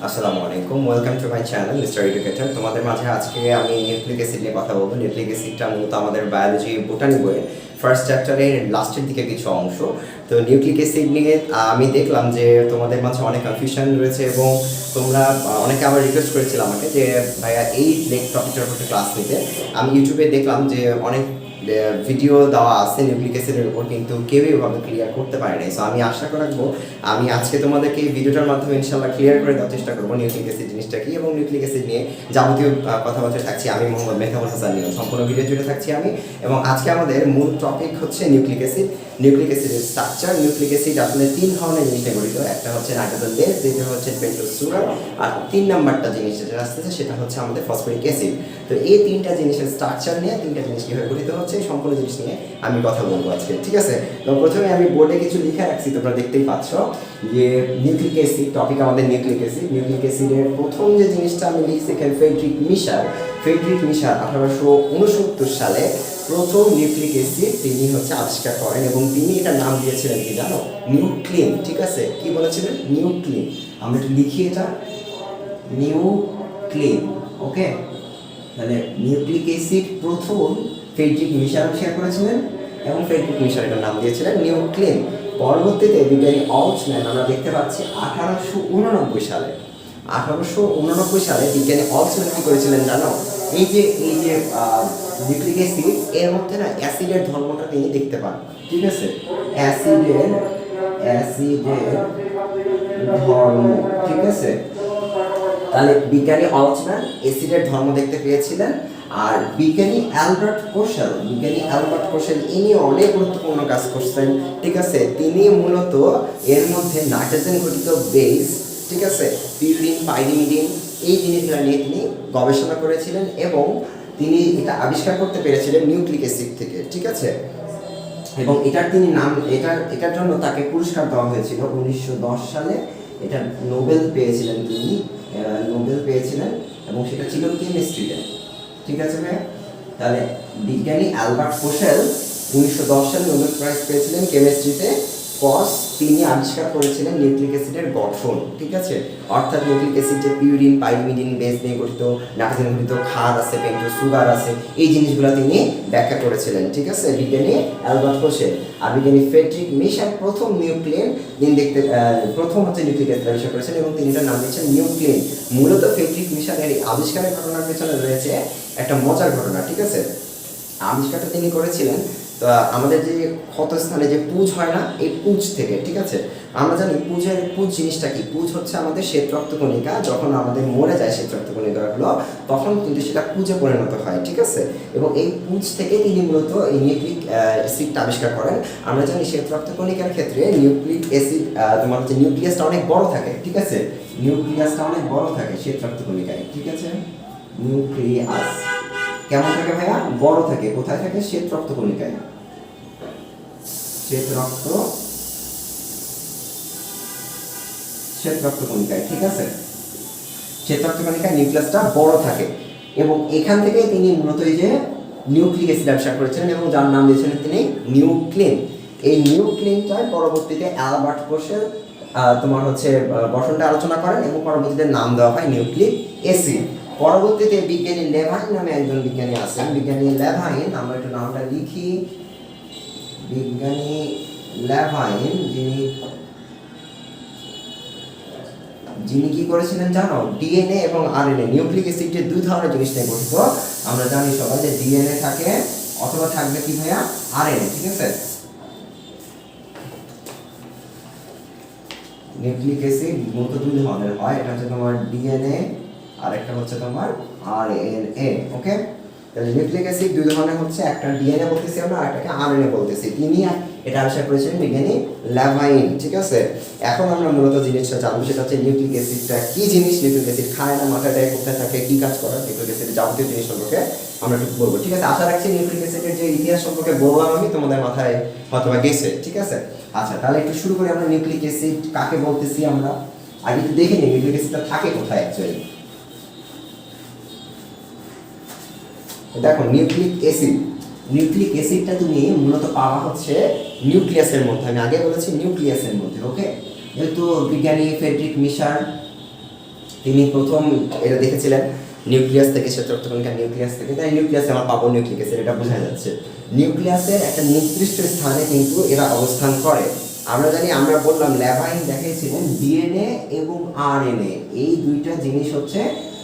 আসসালামু আলাইকুম, welcome to my channel mister educator. তোমাদের মাঝে আজকে আমি নিউক্লিক অ্যাসিড নিয়ে কথা বলবো। নিউক্লিক অ্যাসিডটা মূলত আমাদের বায়োলজি বোটানি বইয়ের ফার্স্ট চ্যাপ্টারের লাস্টের দিকে কিছু অংশ। তো নিউক্লিক অ্যাসিড নিয়ে আমি দেখলাম যে তোমাদের মাঝে অনেক কনফিউশন রয়েছে এবং তোমরা অনেকে আবার রিকোয়েস্ট করেছিল আমাকে যে ভাইয়া এই টপিকটার উপর ক্লাস নিতে। আমি ইউটিউবে দেখলাম যে অনেক ভিডিও দেওয়া আছে নিউক্লিক অ্যাসিডের উপর, কিন্তু কেউই এভাবে ক্লিয়ার করতে পারে নাই। সো আমি আশা রাখবো আমি আজকে তোমাদেরকে এই ভিডিওটার মাধ্যমে ইনশাল্লাহ ক্লিয়ার করে দেওয়ার চেষ্টা করবো নিউক্লিক অ্যাসিড জিনিসটা কি এবং নিউক্লিক অ্যাসিড নিয়ে যাবতীয় কথাবার্তা থাকছি আমি মোহাম্মদ মেহতাবুল হাসান নিয়ে সম্পূর্ণ ভিডিও জুড়ে থাকছি আমি। এবং আজকে আমাদের মূল টপিক হচ্ছে নিউক্লিক অ্যাসিড, নিউক্লিক অ্যাসিডের স্ট্রাকচার। নিউক্লিক অ্যাসিড আসলে তিন ধরনের জিনিস নিয়ে গঠিত। একটা হচ্ছে নাইট্রোজেন বেস, দ্বিতীয় হচ্ছে পেন্টোজ সুগার, আর তিন নাম্বারটা জিনিস যেটা আসতেছে সেটা হচ্ছে আমাদের ফসফরিক অ্যাসিড। তো এই তিনটা জিনিসের স্ট্রাকচার নিয়ে, তিনটা জিনিস কীভাবে গঠিত হচ্ছে সম্পূর্ণ জিনিস নিয়ে আমি কথা বলবো আজকে, ঠিক আছে? তো প্রথমে আমি বোর্ডে কিছু লিখে রাখছি, তোমরা দেখতেই পাচ্ছ যে নিউক্লিক অ্যাসিড টপিক আমাদের নিউক্লিক অ্যাসিড। নিউক্লিক অ্যাসিডের প্রথম যে জিনিসটা আমি লিখছি এখানে ফ্রেডরিক মিশার 1869 সালে প্রথম নিউক্লিক অ্যাসিড তিনি হচ্ছে আবিষ্কার করেন এবং তিনি এটা নাম দিয়েছিলেন কি জানো? নিউক্লিন। ঠিক আছে, কি বলেছিলেন? নিউক্লিন। আমরা একটু লিখি এটা, নিউক্লিন। ওকে, তাহলে নিউক্লিক অ্যাসিড প্রথম ফ্রেডরিক মিশার আবিষ্কার করেছিলেন এবং ফ্রেডরিক মিশার এটার নাম দিয়েছিলেন নিউক্লিন। পরবর্তীতে বিজ্ঞানী অলসম্যান আমরা দেখতে পাচ্ছি 1889 সালে বিজ্ঞানী অলসম্যান কি করেছিলেন জানো? এই যে নিউক্লিক অ্যাসিড এর মধ্যে না অ্যাসিডের ধর্মটা তিনি দেখতে পান। ঠিক আছে, অ্যাসিডের ধর্ম। ঠিক আছে, তাহলে বিজ্ঞানী অলসম্যান অ্যাসিডের ধর্ম দেখতে পেয়েছিলেন। আর বিজ্ঞানী অ্যালবার্ট কোশেল ইনি অনেক গুরুত্বপূর্ণ কাজ করছেন। ঠিক আছে, তিনি মূলত এর মধ্যে নাইট্রোজেন ঘটিত বেস, ঠিক আছে, পিউরিন, পাইরিমিডিন, এই জিনিসগুলো নিয়ে তিনি গবেষণা করেছিলেন এবং তিনি এটা আবিষ্কার করতে পেরেছিলেন নিউক্লিক অ্যাসিড থেকে। ঠিক আছে, এবং এটার জন্য তাকে পুরস্কার দেওয়া হয়েছিল 1910 সালে। এটা নোবেল পেয়েছিলেন এবং সেটা ছিল কেমিস্ট্রিতে। ঠিক আছে ভাই, তাহলে বিজ্ঞানী অ্যালবার্ট কোশেল 1910 সালে নোবেল প্রাইজ পেয়েছিলেন কেমিস্ট্রিতে, কজ তিনি আবিষ্কার করেছিলেন নিউক্লিক অ্যাসিডের গঠন। ঠিক আছে, অর্থাৎ নিউক্লিক অ্যাসিড যে পিউরিন, পাইরিমিডিন বেস নিয়ে গঠিত, নাইট্রোজেন ঘটিত, ক্ষার আছে, পেন্টোজ সুগার আছে, এই জিনিসগুলো তিনি ব্যাখ্যা করেছিলেন। ঠিক আছে, বিজ্ঞানী অ্যালবার্ট কোশেল। আর বিজ্ঞানী ফ্রেডরিক মিশার প্রথম হচ্ছে নিউক্লিক অ্যাসিড আবিষ্কার করেছেন এবং তিনি এটার নাম দিয়েছেন নিউক্লিন। মূলত ফ্রেডরিক মিশারের আবিষ্কারের ঘটনার পেছনে রয়েছে একটা মজার ঘটনা। ঠিক আছে, আবিষ্কারটা তিনি করেছিলেন তো আমাদের যে ক্ষতস্থানে যে পুঁজ হয় না, এই পুঁজ থেকে। ঠিক আছে, আমরা জানি পুঁজ জিনিসটা কি? পুঁজ হচ্ছে আমাদের শ্বেত রক্তকণিকা। যখন আমাদের মরে যায় শ্বেত রক্তকণিকাগুলো তখন কিন্তু সেটা পুঁজে পরিণত হয়। ঠিক আছে, এবং এই পুঁজ থেকে তিনি মূলত এই নিউক্লিক অ্যাসিডটা আবিষ্কার করেন। আমরা জানি শ্বেত রক্তকণিকার ক্ষেত্রে নিউক্লিক অ্যাসিড তোমার হচ্ছে নিউক্লিয়াসটা অনেক বড় থাকে। ঠিক আছে, নিউক্লিয়াসটা অনেক বড় থাকে শ্বেত রক্তকণিকায়। ঠিক আছে, নিউক্লিয়াস কেমন থাকে ভাইয়া? বড় থাকে। কোথায় থাকে? শ্বেত রক্তকণিকায়। শ্বেত রক্তকণিকায়। ঠিক আছে, শ্বেত রক্তকণিকায় নিউক্লিয়াসটা বড় থাকে এবং এখান থেকে তিনি মূলত এই যে নিউক্লিক অ্যাসিড আবিষ্কার করেছিলেন এবং যার নাম দিয়েছিলেন তিনি নিউক্লিন। এই নিউক্লিনটার পরবর্তীতে অ্যালবার্ট কোশেল তোমার হচ্ছে গঠনটা আলোচনা করেন এবং পরবর্তীতে নাম দেওয়া হয় নিউক্লিক অ্যাসিড। পরবর্তীতে বিজ্ঞানী লেভাইন নামে একজন বিজ্ঞানী আছেন। বিজ্ঞানী লেভাইন, আমরা একটু নামটা লিখি, বিজ্ঞানী লেভাইন যিনি কি করেছিলেন জানো? ডিএনএ এবং আরএনএ, নিউক্লিক অ্যাসিড যে দুই ধরনের জিনিস নিয়ে গঠিত। আমরা জানি সবাই যে ডিএনএ থাকে অথবা থাকবে কি ভাইয়া? আরএনএ। ঠিক আছে, নিউক্লিক অ্যাসিড মূলত দুই ধরনের হয়, এটা হচ্ছে তোমার ডিএনএ আর একটা হচ্ছে তোমার আরএনএ। ওকে, তাহলে নিউক্লিক অ্যাসিড দুই ধরনের হচ্ছে, একটা ডিএনএ বলতেছি আমরা, আর একটাকে আরএনএ বলতেছি। তিনি এটা আবিষ্কার করেছিলেন বিজ্ঞানী লেভাইন। ঠিক আছে, এখন আমরা মূলত জিনিসটা জানবো, সেটা হচ্ছে নিউক্লিক অ্যাসিডটা কি জিনিস, নিউক্লিক অ্যাসিড খায় না, মাথায় দেয়, কোথায় থাকে, কি কাজ করে, নিউক্লিক অ্যাসিড যাবতীয় জিনিস সম্পর্কে আমরা একটু বলবো। ঠিক আছে, আশা রাখছি নিউক্লিক অ্যাসিডের যে ইতিহাস সম্পর্কে বললাম আমি তোমাদের মাথায় অথবা গেছে। ঠিক আছে, আচ্ছা তাহলে একটু শুরু করি আমরা। নিউক্লিক অ্যাসিড কাকে বলতেছি আমরা আগে একটু দেখে নিই, নিউক্লিক অ্যাসিডটা থাকে কোথায় অ্যাকচুয়ালি। দেখো, নিউক্লিক অ্যাসিডটা তুমি মূলত পাওয়া হচ্ছে নিউক্লিয়াসের মধ্যে। আমি আগে বলেছি নিউক্লিয়াসের মধ্যে। ওকে, যেহেতু বিজ্ঞানী ফ্রেডরিক মিশার তিনি প্রথম এটা দেখেছিলেন নিউক্লিয়াস থেকে, শ্বেতরক্তকণিকার নিউক্লিয়াস থেকে। তাই নিউক্লিয়াসে আমার পাবো নিউক্লিক অ্যাসিড, এটা বোঝা যাচ্ছে। নিউক্লিয়াসের একটা নির্দিষ্ট স্থানে কিন্তু এরা অবস্থান করে। আমরা জানি, আমরা বললাম ল্যাভাইন দেখিয়েছিলেন ডিএনএ এবং আরএনএ, এই দুইটা জিনিস হচ্ছে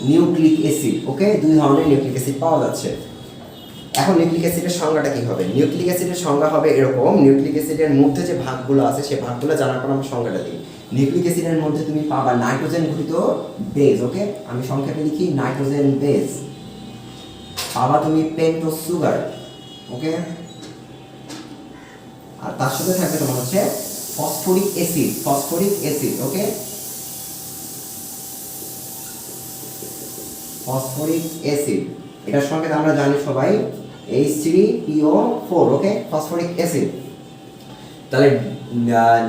নিউক্লিক অ্যাসিড। ওকে, দুই ধরনের নিউক্লিক অ্যাসিড পাওয়া যাচ্ছে। এখন নিউক্লিক অ্যাসিডের সংজ্ঞাটা কি হবে? নিউক্লিক অ্যাসিডের সংজ্ঞা হবে এরকম, নিউক্লিক অ্যাসিডের মধ্যে যে ভাগগুলো আছে সেই ভাগগুলো জানার পর আমরা সংজ্ঞাটা দিই। নিউক্লিক অ্যাসিডের মধ্যে তুমি পাবা নাইট্রোজেন ঘটিত বেস। ওকে, আমি সংক্ষেপে লিখি নাইট্রোজেন বেস। পাবা তুমি পেন্টোজ সুগার। ওকে, আর তার সাথে থাকবে তোমার হচ্ছে phosphoric acid. Phosphoric acid. Okay, phosphoric acid, এটার সঙ্গে আমরা জানি সবাই H3PO4। Okay, phosphoric acid. তাহলে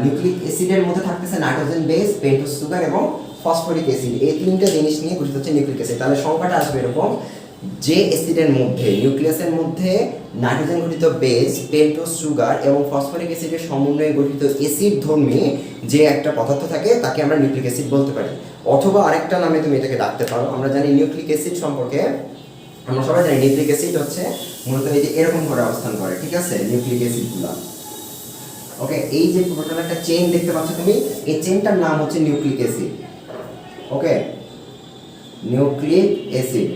নিউক্লিক অ্যাসিডের মধ্যে থাকতেছে নাইট্রোজেন বেস, পেন্টোজ সুগার এবং ফসফরিক অ্যাসিড। এই তিনটা জিনিস নিয়ে গঠিত হচ্ছে নিউক্লিক অ্যাসিড। তাহলে সংখ্যাটা আসবে এরকম, যে অ্যাসিডের মধ্যে, নিউক্লিয়াসের মধ্যে নাইট্রোজেন গঠিত বেস, পেন্টোজ সুগার এবং ফসফরিক অ্যাসিডের সমন্বয়ে গঠিত অ্যাসিড ধর্মী যে একটা পদার্থ থাকে তাকে আমরা নিউক্লিক অ্যাসিড বলতে পারি, অথবা আরেকটা নামে তুমি এটাকে ডাকতে পারো। আমরা জানি নিউক্লিক অ্যাসিড সম্পর্কে, আমরা সবাই জানি নিউক্লিক অ্যাসিড হচ্ছে মূলত এই যে এরকম করে অবস্থান করে। ঠিক আছে, নিউক্লিক অ্যাসিডগুলো। ওকে, এই যে টোটাল একটা চেইন দেখতে পাচ্ছ তুমি, এই চেইনটার নাম হচ্ছে নিউক্লিক অ্যাসিড। ওকে, নিউক্লিক অ্যাসিড।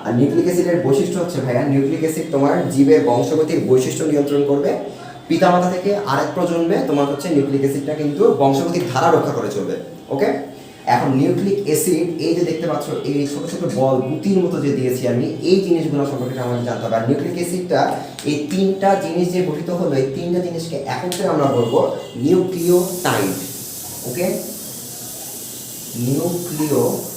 আর নিউক্লিক অ্যাসিডের বৈশিষ্ট্য হচ্ছে ভাইয়া, নিউক্লিক অ্যাসিড তোমার জীবের বংশগতির বৈশিষ্ট্য নিয়ন্ত্রণ করবে। পিতামাতা থেকে আরেক প্রজন্মে তোমার হচ্ছে নিউক্লিক অ্যাসিডটা কিন্তু বংশগতির ধারা রক্ষা করে চলবে। ওকে, এখন নিউক্লিক অ্যাসিড এই যে দেখতে পাচ্ছ, এই ছোট ছোট বল গুটির মতো যে দিয়েছি আমি, এই জিনিসগুলো সম্পর্কে আমাদের জানতে হবে। আর নিউক্লিক অ্যাসিডটা এই তিনটা জিনিস যে গঠিত হলো, এই তিনটা জিনিসকে একত্রে আমরা বলবো নিউক্লিওটাইড। ওকে, নিউক্লিওটাইড।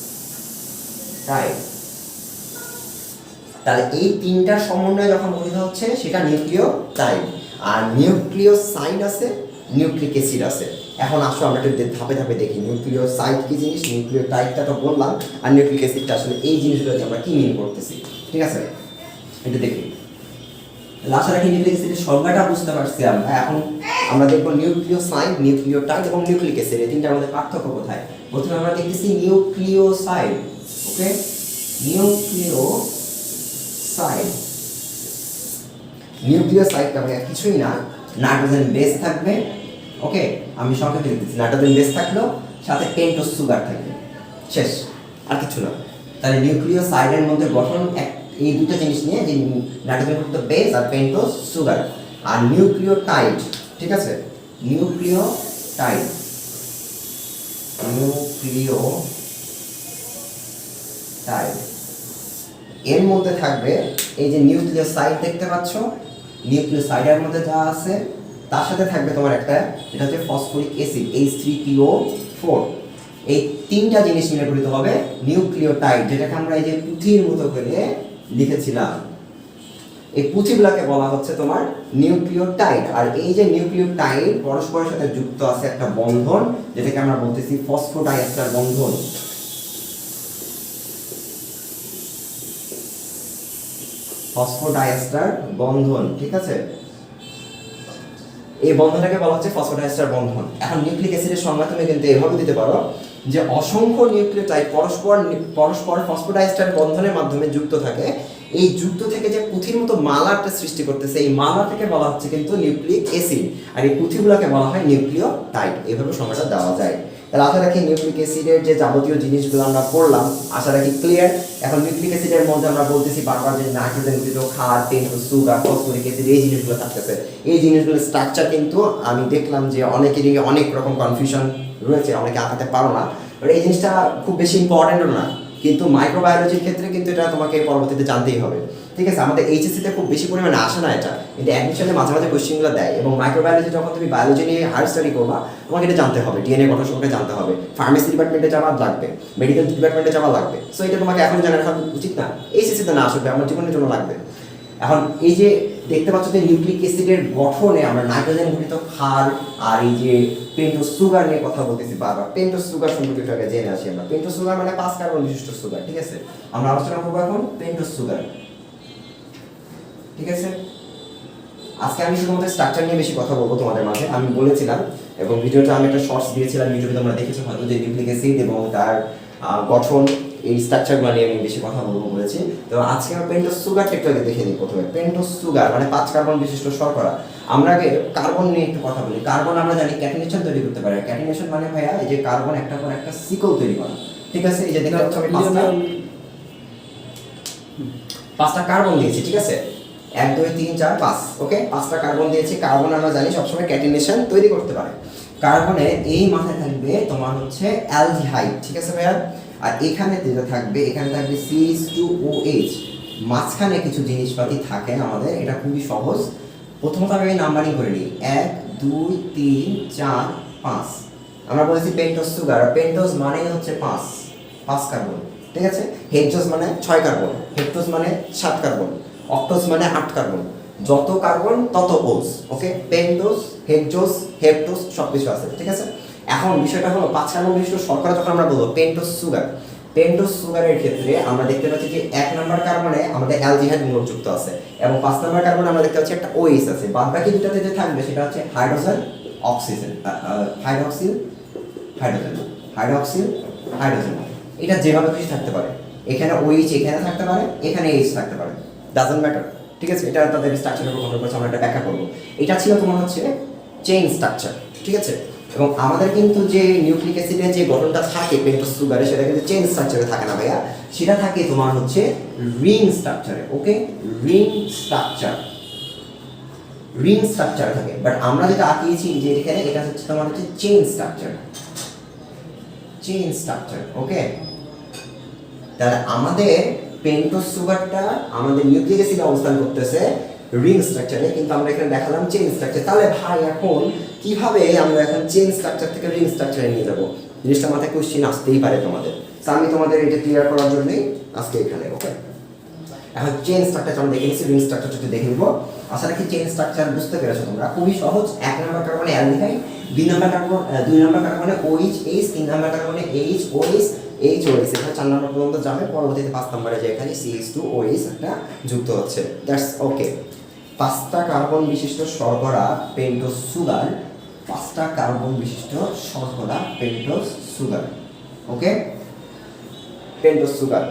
তাহলে এই তিনটার সমন্বয়ে যখন গঠিত হচ্ছে সেটা নিউক্লিওটাইড। আর নিউক্লিওসাইড আছে, নিউক্লিক অ্যাসিড আছে। এখন আসো আমরা একটু ধাপে ধাপে দেখি নিউক্লিওসাইড কি জিনিস, নিউক্লিওটাইডটা তো বললাম, আর নিউক্লিক অ্যাসিডটা আসলে এই জিনিসগুলোকে আমরা কি মিন করতেছি। ঠিক আছে, এটা দেখি। আশা রাখি নিউক্লিক অ্যাসিডের সংজ্ঞাটা বুঝতে পারছি আমরা। এখন আমরা দেখবো নিউক্লিওসাইড, নিউক্লিওটাইড এবং নিউক্লিক অ্যাসিড, এই তিনটার মধ্যে পার্থক্য কোথায়। প্রথমে আমরা দেখতেছি নিউক্লিওসাইড। ওকে, নিউক্লিওসাইড। নিউক্লিওসাইডটা ভাইয়া কিছুই না, নাইট্রোজেন বেস থাকবে। ওকে, আমি সংক্ষেপে লিখতেছি, নাইট্রোজেন বেস থাকলো, সাথে পেন্টোজ সুগার থাকবে, শেষ, আর কিছু না। তাহলে নিউক্লিওসাইডের মধ্যে গঠন এই দুটো জিনিস নিয়ে, যে নাইট্রোজেন যুক্ত বেস আর পেন্টোজ সুগার। আর নিউক্লিওটাইড, ঠিক আছে, নিউক্লিওটাইড, নিউক্লিওটাইড এর মধ্যে থাকবে এই যে নিউক্লিওসাইড দেখতে পাচ্ছ, নিউক্লিওসাইডের মধ্যে যা আছে তার সাথে থাকবে তোমার একটা, এটা হচ্ছে ফসফরিক অ্যাসিড H3PO4। এই তিনটা জিনিস মিলে গঠিত হবে নিউক্লিওটাইড, যেটাকে আমরা এই যে পুঁথির মতো করে লিখেছিলাম। এই পুঁথিগুলোকে বলা হচ্ছে তোমার নিউক্লিওটাইড। আর এই যে নিউক্লিওটাইড পরস্পরের সাথে যুক্ত আছে একটা বন্ধন, যেটাকে আমরা বলতেছি ফসফোডাইএস্টার বন্ধন। ফসফোডাইএস্টার বন্ধন, ঠিক আছে, এই বন্ধনটাকে বলা হচ্ছে ফসফোডাইএস্টার বন্ধন। এখন নিউক্লিক অ্যাসিডের সংজ্ঞা তুমি কিন্তু এভাবে দিতে পারো যে অসংখ্য নিউক্লিওটাইড পরস্পর ফসফোডাইএস্টার বন্ধনের মাধ্যমে যুক্ত থাকে। এই যুক্ত থেকে যে পুঁথির মতো মালাটা সৃষ্টি করতেছে, এই মালাটাকে বলা হচ্ছে কিন্তু নিউক্লিক অ্যাসিড, আর এই পুঁথিগুলোকে বলা হয় নিউক্লিওটাইড। এভাবে সংজ্ঞাটা দেওয়া যায়। তাহলে আশা রাখি নিউক্লিক অ্যাসিডের যে যাবতীয় জিনিসগুলো আমরা পড়লাম, আশা রাখি ক্লিয়ার। এখন নিউক্লিক অ্যাসিডের মধ্যে আমরা বলতেছি বারবার যে নাইট্রোজেন গঠিত ক্ষার, পেন্টোজ সুগার, ফসফরিক অ্যাসিড, এই জিনিসগুলো থাকতেছে। এই জিনিসগুলোর স্ট্রাকচার কিন্তু আমি দেখলাম যে অনেকেরই অনেক রকম কনফিউশন রয়েছে, অনেকে আঁকাতে পারো না। এই জিনিসটা খুব বেশি ইম্পর্টেন্টও না, কিন্তু মাইক্রোবায়োলজির ক্ষেত্রে কিন্তু এটা তোমাকে পরবর্তীতে জানতেই হবে। ঠিক আছে, আমাদের এইচএসসিতে খুব বেশি পরিমাণে আসে না এটা, কিন্তু অ্যাডমিশনে মাঝে মাঝে কোশ্চেনগুলো দেয়। এবং মাইক্রোবায়োলজি যখন তুমি বায়োলজি নিয়ে হায়ার স্টাডি করবা, তোমাকে এটা জানতে হবে, ডিএনএ গঠন সম্পর্কে জানতে হবে, ফার্মেসি ডিপার্টমেন্টে যাওয়া লাগবে, মেডিকেল ডিপার্টমেন্টে যাওয়া লাগবে। সো এটা তোমাকে এখন জানা রাখা উচিত না, এইচএসসিতে না আসবে, আমার জীবনের জন্য লাগবে। এখন এই যে দেখতে পাচ্ছ যে নিউক্লিক অ্যাসিডের গঠনে আমরা নাইট্রোজেন ঘটিত ক্ষার আর এই যে পেন্টোজ সুগার নিয়ে কথা বলতেছি বারবার। পেন্টোজ সুগার সম্পর্কে একটু আগে জেনে আসি আমরা। পেন্টোজ সুগার মানে 5 কার্বন বিশিষ্ট সুগার। ঠিক আছে, আমরা আলোচনা করবো এখন পেন্টোজ সুগার। ঠিক আছে, আজকে আমি শুধুমাত্র স্ট্রাকচার নিয়ে বেশি কথা বলবো তোমাদের মাঝে। আমি বলেছিলাম এবং ভিডিওটা আমি একটা শর্টস দিয়েছিলাম ইউটিউবে, তোমরা দেখেছো হয়তো, যে নিউক্লিক অ্যাসিড এবং তার গঠন, এই স্ট্রাকচারগুলো নিয়ে আমি বেশি কথা বলবো বলেছি। তো আজকে আমরা পেন্টোজ সুগারটা একটু আগে দেখে নিই। প্রথমে পেন্টোজ সুগার মানে 5 কার্বন বিশিষ্ট শর্করা। আমরা আগে কার্বন নিয়ে একটু কথা বলি। কার্বন আমরা জানি ক্যাটিনেশন তৈরি করতে পারে। ক্যাটিনেশন মানে ভাইয়া এই যে কার্বন একটা পর একটা সিকল তৈরি করা, ঠিক আছে? এই যে দেখতে পাচ্ছ আমি 5টা কার্বন দিয়েছি, ঠিক আছে? 1 2 3 4 5, ওকে? 5টা কার্বন দিয়েছি। কার্বন আমরা জানি সবসময় ক্যাটিনেশন তৈরি করতে পারে। কার্বনে এই মাথায় থাকবে তোমার হচ্ছে অ্যালডিহাইড, ঠিক আছে ভাইয়া? আর এখানে যেটা থাকবে, এখানে থাকবে CH2OH। মাঝখানে কিছু জিনিসপাতি থাকে আমাদের, এটা খুবই সহজ। প্রথমত আমি নাম্বারিং করে নিই, 1 2 3 4 5। আমরা বলেছি পেন্টোজ সুগার, পেন্টোজ মানে হচ্ছে 5 কার্বন, ঠিক আছে? হেক্টোজ মানে 6 কার্বন, হেক্টোজ মানে 7 কার্বন, অক্টোজ মানে 8 কার্বন। যত কার্বন তত ওজ, ওকে? পেন্টোজ, হেক্টোজ, হেপ্টোজ সব কিছু আছে, ঠিক আছে? এখন বিষয়টা হলো 5 কার্বন বিশিষ্ট শর্করা যখন আমরা বলবো পেন্টোজ সুগার, পেন্টোজ সুগারের ক্ষেত্রে আমরা দেখতে পাচ্ছি যে 1 নম্বর কার্বনে আমাদের অ্যালডিহাইড মূলক যুক্ত আছে এবং 5 নম্বর কার্বনে আমরা দেখতে পাচ্ছি একটা OH আছে। বাদ বাকি দুটাতে যে থাকবে সেটা হচ্ছে hydrogen, oxygen, hydroxyl, hydrogen, hydroxyl, hydrogen. এটা যেভাবে খুশি থাকতে পারে। এখানে OH এখানে থাকতে পারে, এখানে H থাকতে পারে, ডাজন্ট ম্যাটার, ঠিক আছে? এটা তাদের স্ট্রাকচারের উপর কন্ট্রোল করছে, আমরা এটা ব্যাখ্যা করব। এটা ছিল তোমার হচ্ছে চেইন স্ট্রাকচার, ঠিক আছে? এবং আমাদের কিন্তু যে নিউক্লিক অ্যাসিডের যে গঠনটা থাকে পেন্টোজ সুগারে, সেটা কিন্তু চেইন স্ট্রাকচারে থাকে না ভাইয়া, সেটা থাকে তোমার হচ্ছে রিং স্ট্রাকচারে, ওকে? রিং স্ট্রাকচার, রিং স্ট্রাকচার থাকে। বাট আমরা যেটা আঁকিয়েছি যে এখানে, এটা হচ্ছে তোমার হচ্ছে চেইন স্ট্রাকচার, চেইন স্ট্রাকচার, ওকে? তাহলে আমাদের পেন্টোজ সুগারটা আমাদের নিউক্লিক অ্যাসিডে অবস্থান করতেছে রিং স্ট্রাকচারে, কিন্তু আমরা এখানে দেখালাম চেইন স্ট্রাকচার। তাহলে ভাই এখন কিভাবে আমরা এখন চেইন স্ট্রাকচার থেকে রিং স্ট্রাকচারে নিয়ে যাব? জিনিসটা মাথায় কোশ্চেন আসতেই পারে তোমাদের। তো আমি তোমাদের এটা ক্লিয়ার করার জন্যই আজকে এখানে, ওকে? এখন চেইন স্ট্রাকচার আমরা দেখে নিচ্ছি, রিং স্ট্রাকচার যদি দেখে নিব। আশা রাখি চেইন স্ট্রাকচার বুঝতে পেরেছো তোমরা। খুবই সহজ। 1 নম্বর কার্বনে অ্যালডিহাইড, 2 নম্বর কার্বনে OH, 3 নম্বর কার্বনে H OH, এখানে 4 নম্বর পর্যন্ত যাবে। পরবর্তীতে 5 নম্বরে যে এখানে CH2OH একটা যুক্ত হচ্ছে। That's okay. 5টা কার্বন বিশিষ্ট শর্করা পেন্টোজ সুগার, 5টা কার্বন বিশিষ্ট শর্করা পেন্টোজ সুগার, ওকে? পেন্টোজ সুগার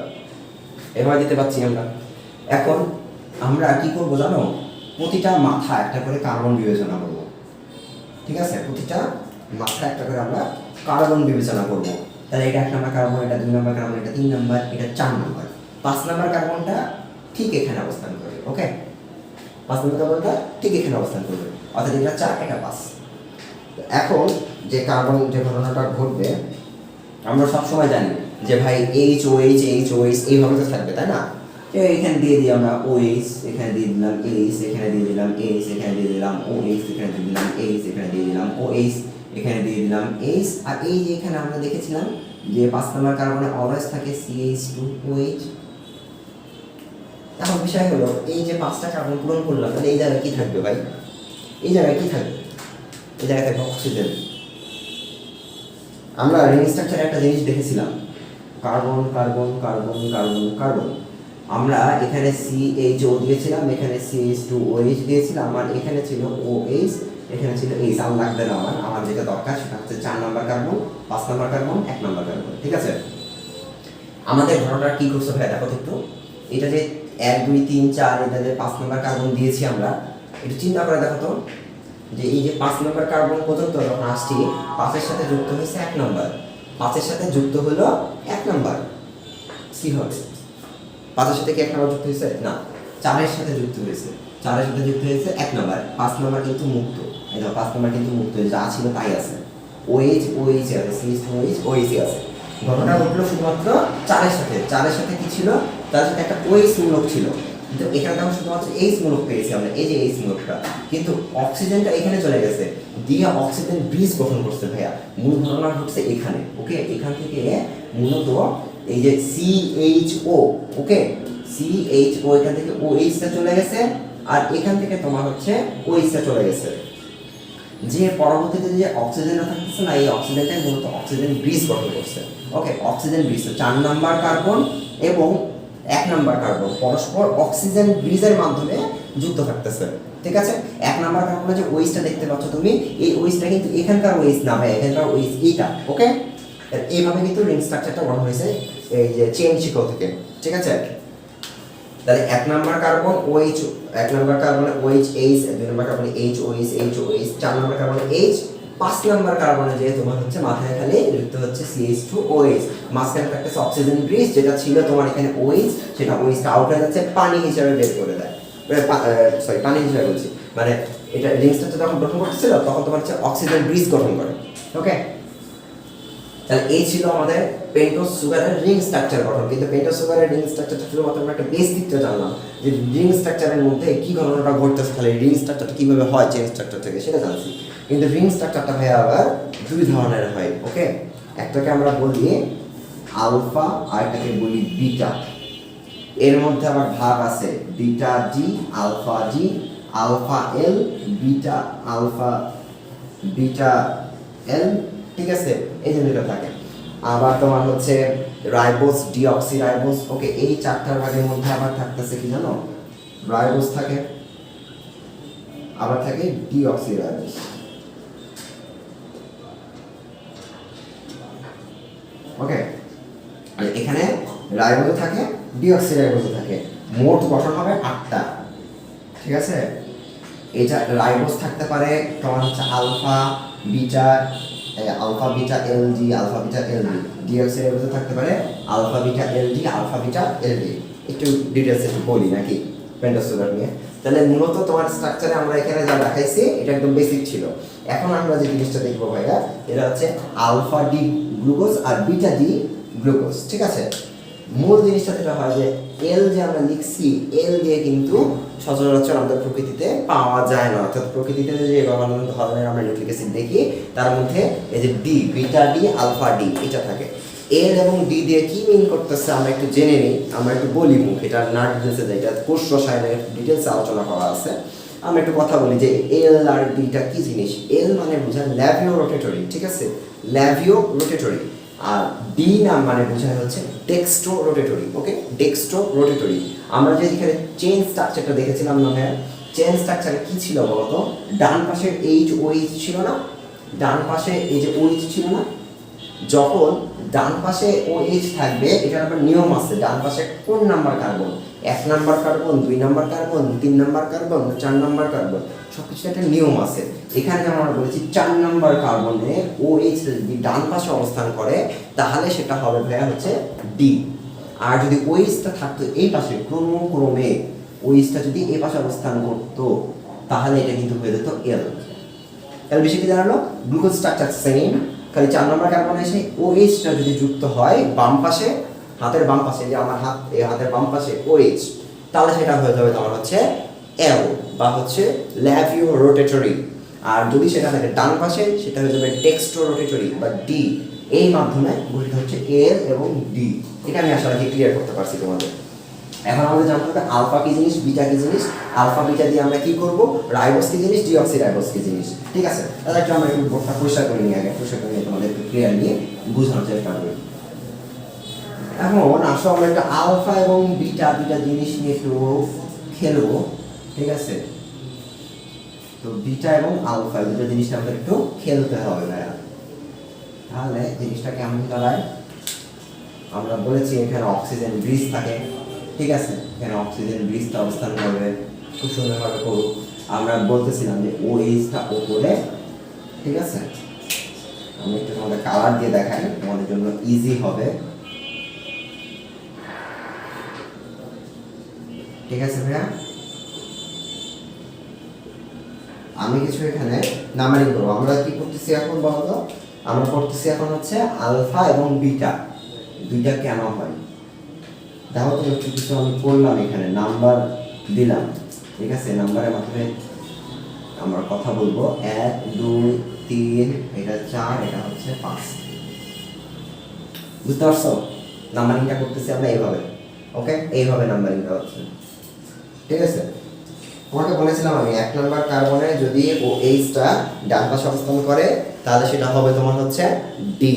এবার দিতে পাচ্ছি আমরা। এখন আমরা কি করবো জানো? প্রতিটা মাথা একটা করে কার্বন বিবেচনা করব, ঠিক আছে? প্রতিটা মাথা একটা করে আমরা কার্বন বিবেচনা করব। তাহলে এটা 1 নম্বর কার্বন, এটা 2 নম্বর কার্বন, এটা 3 নম্বর, এটা 4 নম্বর। 5 নম্বর কার্বনটা ঠিক এখানে অবস্থান করবে, ওকে? 5 নম্বর কার্বনটা ঠিক এখানে অবস্থান করবে, অর্থাৎ এটা 4, এটা 5। এখন যে কার্বন যে ঘটনাটা ঘটবে, আমরা সবসময় জানি যে ভাই HOH এইভাবে তো থাকবে, তাই না? এখানে দিয়ে দিই আমরা OH, এখানে দিয়ে দিলাম H, এখানে দিয়ে দিলাম H, এখানে দিয়ে দিলাম OH, এখানে দিয়ে দিলাম H, এখানে দিয়ে দিলাম OH, এখানে দিয়ে দিলাম H। আর এই যে এখানে আমরা দেখেছিলাম যে 5 নম্বর কার্বনে অলওয়েজ থাকে CH2OH। এখন বিষয় হলো এই যে 5টা কার্বন পূরণ করলাম, তাহলে এই জায়গায় কি থাকবে ভাই? এই জায়গায় কি থাকবে? এই জায়গায় থাকবে অক্সিজেন। আমরা রিং স্ট্রাকচারে একটা জিনিস দেখেছিলাম, carbon carbon carbon carbon carbon. আমরা এখানে CHO দিয়েছিলাম, এখানে CH2OH দিয়েছিলাম, আর এখানে ছিল OH, এখানে ছিল H। আর লাগবে না আমার যেটা দরকার সেটা হচ্ছে 4 নম্বর কার্বন, 5 নম্বর কার্বন, 1 নম্বর কার্বন, ঠিক আছে? আমাদের ঘটনাটা কি করছে ভাই দেখো তো একটু। এটা যে 1 2 3 4, এটা যে 5 নম্বর কার্বন দিয়েছি আমরা, একটু চিন্তা করে দেখো তো যে এই যে 5 নম্বর কার্বন পর্যন্ত যখন আসছি, 5-এর সাথে যুক্ত হয়েছে 1 নম্বর, 5-এর সাথে যুক্ত হলো 1 নম্বর, কি হবে? 5-এর সাথে কি 1 নম্বর যুক্ত হয়েছে? না, 4-এর সাথে যুক্ত হয়েছে, 4-এর সাথে যুক্ত হয়েছে 1 নম্বর। 5 নম্বর কিন্তু মুক্ত, এই দেখো 5 নম্বর কিন্তু মুক্ত, যা ছিল তাই আছে। OH আছে, CH2OH আছে। ঘটনা ঘটলো শুধুমাত্র 4-এর সাথে। 4-এর সাথে কি ছিল? তার সাথে একটা OH মূলক ছিল, কিন্তু এখানে দেখো শুধুমাত্র H মূলক পেয়েছি আমরা, এই যে H মূলকটা। কিন্তু অক্সিজেনটা এখানে চলে গেছে, দিয়ে অক্সিজেন ব্রিজ গঠন করছে ভাইয়া। মূল ঘটনা ঘটছে এখানে, ওকে? এখান থেকে মূলত এই যে CHO, ওকে? CHO, এখান থেকে OH টা চলে গেছে, আর এখান থেকে তোমার হচ্ছে OH টা চলে গেছে। যে পরবর্তীতে যে অক্সিজেনটা থাকতেছে না, এই অক্সিজেনটাই মূলত অক্সিজেন ব্রিজ গঠন করছে, ওকে? অক্সিজেন ব্রিজ 4 নম্বর কার্বন এবং 1 নম্বর কার্বন পরস্পর অক্সিজেন ব্রিজের মাধ্যমে যুক্ত থাকতেছে, ঠিক আছে? 1 নম্বর কার্বনে যে OH টা দেখতে পাচ্ছ তুমি, এই OH টা কিন্তু এখানকার OH না ভাই, এখানকার OH এইটা, ওকে? এইভাবে কিন্তু রিং স্ট্রাকচারটা গঠন হয়েছে এই যে চেইন শিকল থেকে, ঠিক আছে। তাহলে এক নাম্বার কার্বন OH, এক নাম্বার কার্বনে OH H, দুই নাম্বার কার্বনে H OH H OH, চার নাম্বার কার্বনে H, পাঁচ নাম্বার কার্বনে যে তোমার হচ্ছে মাথায় খালি যুক্ত হচ্ছে CH2OH, মাঝখানে থাকতেছে অক্সিজেন ব্রিজ, যেটা ছিল তোমার এখানে OH, সেটা OH টা আউট হয়ে যাচ্ছে, পানি হিসাবে বের করে দেয়, সরি পানি হিসাবে বলছি, মানে এটা রিং স্ট্রাকচার যখন গঠন করতেছিল তখন তোমার হচ্ছে অক্সিজেন ব্রিজ গঠন করে। ওকে, তাহলে এই ছিল আমাদের পেন্টোজ সুগারের রিং স্ট্রাকচার গঠন। কিন্তু পেন্টোজ সুগারের রিং স্ট্রাকচারটা শুধুমাত্র আমরা একটা বেস দিকটা জানলাম, যে রিং স্ট্রাকচারের মধ্যে কি ঘটনাটা ঘটতেছে, খালি রিং স্ট্রাকচারটা কিভাবে হয় চেইন স্ট্রাকচার থেকে সেটা জানছি। কিন্তু রিং স্ট্রাকচারটা ভাই আবার দুই ধরনের হয়। ওকে, একটাকে আমরা বলি আলফা আর একটাকে বলি বিটা। এর মধ্যে আবার ভাগ আছে beta D, alpha D, alpha L, beta alpha, beta L, ঠিক আছে, এই যে দুটো থাকে। আবার তোমার হচ্ছে রাইবোজ, ডিঅক্সিরাইবোজ। ওকে, এই চারটার ভাগের মধ্যে আবার থাকতেছে কি জানো, রাইবোজ থাকে, আবার থাকে ডিঅক্সিরাইবোজ। ওকে, আর এখানে রাইবোজ থাকে, ডিঅক্সিরাইবোজ থাকে, মোট গঠন হবে 8টা, ঠিক আছে। এটা রাইবোজ থাকতে পারে তোমার হচ্ছে alpha beta, alpha beta এলডি, alpha beta এলডি। ডিঅক্সিরাইবোজে থাকতে পারে আলফা বিটা এলডি, আলফা বিটা এলডি। একটু ডিটেইলস একটু বলি নাকি পেন্টোজ সুগার নিয়ে। তাহলে মূলত তোমার স্ট্রাকচারে আমরা এখানে যা দেখাইছি এটা একদম বেসিক ছিল। এখন আমরা যে জিনিসটা দেখবো ভাইয়া, এটা হচ্ছে আলফা ডি গ্লুকোজ আর বিটা ডি গ্লুকোজ, ঠিক আছে। মূল জিনিসটা যেটা হয় যে এল যে আমরা লিখছি, এল দিয়ে কিন্তু সচরাচর আমাদের প্রকৃতিতে পাওয়া যায় না। অর্থাৎ প্রকৃতিতে যে বিভিন্ন ধরনের আমরা নিউক্লিক অ্যাসিড দেখি তার মধ্যে এই যে D, beta D, alpha D এটা থাকে। এল এবং ডি দিয়ে কি মিন করতেছে আমরা একটু জেনে নিই, আমরা একটু বলি মুখ, এটা না ডিটেলসে যাই, এটা কোষ রসায়নের ডিটেলসে আলোচনা করা আছে। আমরা একটু কথা বলি যে এল আর ডিটা কি জিনিস। এল মানে বোঝায় ল্যাভিও রোটেটরি, ঠিক আছে, ল্যাভিও রোটেটরি। আর ডি নাম মানে বোঝায় হচ্ছে ডেক্সট্রো রোটেটরি। ওকে, ডেক্সট্রো রোটেটরি। আমরা যে এখানে চেইন স্ট্রাকচারটা দেখেছিলাম না ভাইয়া, চেইন স্ট্রাকচারে কি ছিল বলতো, ডান পাশের এইচ ওইচ ছিল না, ডান পাশে এই যে ওইচ ছিল না, যখন ডান পাশে OH থাকবে এটার আবার নিয়ম আছে, ডান পাশে কোন number carbon, 1 number carbon, 2 number carbon, 3 number carbon, 4 number carbon, সবকিছু একটা নিয়ম আছে। এখানে যেমন আমরা বলেছি 4 নাম্বার কার্বনে OH যদি ডান পাশে অবস্থান করে তাহলে সেটা হবে ভাইয়া হচ্ছে ডি। আর যদি OH-টা থাকতো এই পাশে, ক্রমে OH-টা যদি এই পাশে অবস্থান করতো তাহলে এটা কিন্তু হয়ে যেত এল। এল বেশি কি দাঁড়ালো, গ্লুকোজ স্ট্রাকচার সেম, খালি 4 নম্বর কার্বনে এসে OH-টা যদি যুক্ত হয় বাম পাশে, হাতের বাম পাশে, যে আমার হাত, এই হাতের বাম পাশে OH, তাহলে সেটা হয়ে যাবে তোমার হচ্ছে L বা হচ্ছে ল্যাভিও রোটেটরি। আর যদি সেটা থাকে ডান পাশে সেটা হয়ে যাবে ডেক্সট্রো রোটেটরি বা ডি। এই মাধ্যমে গঠিত হচ্ছে L এবং ডি। এটা আমি আশা রাখি ক্লিয়ার করতে পারছি তোমাদের। এখন আমাদের জানতে হবে আলফা কি জিনিস, বিটা কি জিনিস। আলফা বিটা দিয়ে আমরা কি করব, রাইবোজ কি জিনিস, ডিঅক্সিরাইবোজ কি জিনিস, ঠিক আছে। তাহলে একটু আমরা একটু বোর্ডটা পরিষ্কার করে নিই, আগে পরিষ্কার করে নিয়ে তোমাদের একটু ক্লিয়ারলি বোঝানোর চেষ্টা করি। এখন আসো আমরা একটা আলফা এবং বিটা দুটা জিনিস নিয়ে একটু খেলবো, ঠিক আছে। তো বিটা এবং আলফা দুটো জিনিস আমাদের একটু খেলতে হবে ভাইয়া। তাহলে জিনিসটা কেমন দাঁড়ায়, আমরা বলেছি এখানে অক্সিজেন ব্রিজ থাকে, ঠিক আছে, এখানে অক্সিজেন ব্রিজটা অবস্থান করবে, খুব সুন্দরভাবে করুক। আমরা বলতেছিলাম যে OH-টা উপরে, ঠিক আছে। আমি একটু তোমাদের কালার দিয়ে দেখাই, তোমাদের জন্য ইজি হবে, ঠিক আছে ভাইয়া। আমি কিছু এখানে নাম্বারিং করবো। আমরা কি করতেছি এখন বলতো, আমরা করতেছি এখন হচ্ছে আলফা এবং বিটা দুইটা কেন হয়। দেখো তো একটু কিছু আমি করলাম, এখানে নাম্বার দিলাম, ঠিক আছে। নাম্বারের মাধ্যমে আমরা কথা বলবো 1 2 3, এটা 4, এটা হচ্ছে 5। বুঝতে পারছো, নাম্বারিংটা করতেছি আমরা এইভাবে। ওকে, এইভাবে নাম্বারিংটা হচ্ছে, ঠিক আছে। তোমাকে বলেছিলাম আমি 1 নাম্বার কার্বনে যদি OH-টা ডান পাশে অবস্থান করে তাহলে সেটা হবে তোমার হচ্ছে ডি।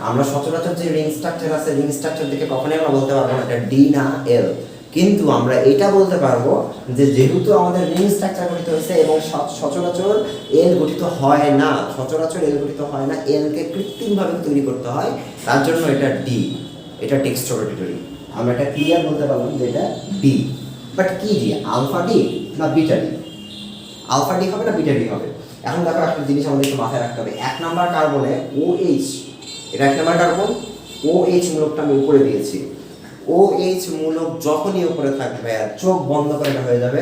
আমরা সচরাচর যে রিং স্ট্রাকচার আছে, রিং স্ট্রাকচার দেখে কখনোই আমরা বলতে পারবো না এটা ডি না এল, কিন্তু আমরা এটা বলতে পারবো যে যেহেতু আমাদের রিং স্ট্রাকচার গঠিত হয়েছে এবং সচরাচর এল গঠিত হয় না, সচরাচর এল গঠিত হয় না, এলকে কৃত্রিমভাবে তৈরি করতে হয়, তার জন্য এটা ডি, এটা টেক্সটোরোটেটরি। আমরা এটা ক্লিয়ার বলতে পারলাম যে এটা ডি। বাট কি ডি, আলফা ডি না বিটা ডি? আলফা ডি হবে না বিটা ডি হবে? এখন দেখো একটা জিনিস আমাদের একটু মাথায় রাখতে হবে, 1 নাম্বার কার্বনে OH, এটা 1 নাম্বার কার্বন, OH মূলকটা আমি উপরে দিয়েছি। OH মূলক যখনই উপরে থাকবে আর চোখ বন্ধ করে এটা হয়ে যাবে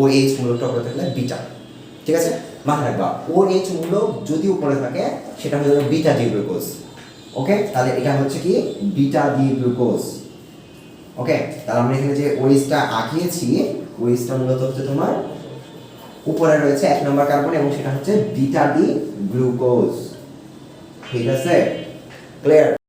OH মূলকটা উপরে থাকলে বিটা। ঠিক আছে, মাথায় রাখবা OH মূলক যদি উপরে থাকে সেটা হয়ে যাবে বিটা ডি গ্লুকোজ। ওকে, তাহলে এটা হচ্ছে কি বিটা ডি গ্লুকোজ। ওকে, তাহলে আমরা এখানে যে OH-টা আঁকিয়েছি, OH-টা মূলত হচ্ছে তোমার উপরে রয়েছে 1 নম্বর কার্বন এবং সেটা হচ্ছে বিটা ডি গ্লুকোজ। ঠিক আছে, ক্লিয়ার?